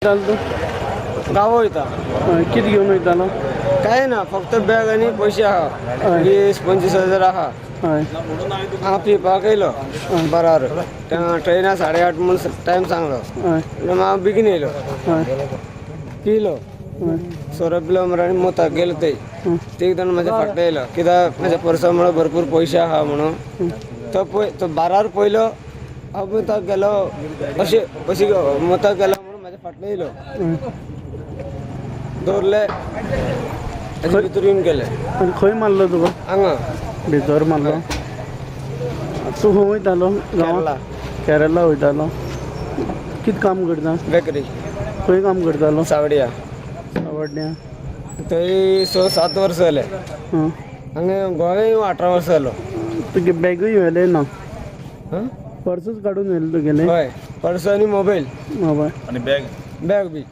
तू गाव वयता किती घेऊन वयतालो? काय ना फक्त बॅग आणि पैसे आहा 20-25 हजार आहा हय हा पिवपाक येयलो बराबर ट्रेना 8:30 म्हणून टायम सांगलो हय हांव बेगीन येयलो हय पिलो सोरो पिलो मरे आनी मुताक गेलो ते एकदम म्हाज्या फाटल्यान येयलो कित्याक म्हाज्या पर्सा म्हळ्यार भरपूर पयशे आहा म्हणून तो बारार पयलो हांव मुताक गेलो अशें मुताक गेलो म्हणून म्हाज्या फाटल्यान येयलो दवरले आनी भितर येवन गेले आनी खंय मारलो तुका? हांगा भितर मारलो. तूं खंय वयतालो गांवांत? केरला वयतालो. कितें काम करता? बेकरी खंय काम करतालो? सावड्या सावड्ड्या. थंय 6-7 वर्सां जाले हांगा गोंया येवन 18 वर्सां जालो. तुगे बॅगूय व्हेले ना? हां पर्सूच काडून व्हेले तुगेले? हय पर्स आनी मोबायल मोबायल बॅग बी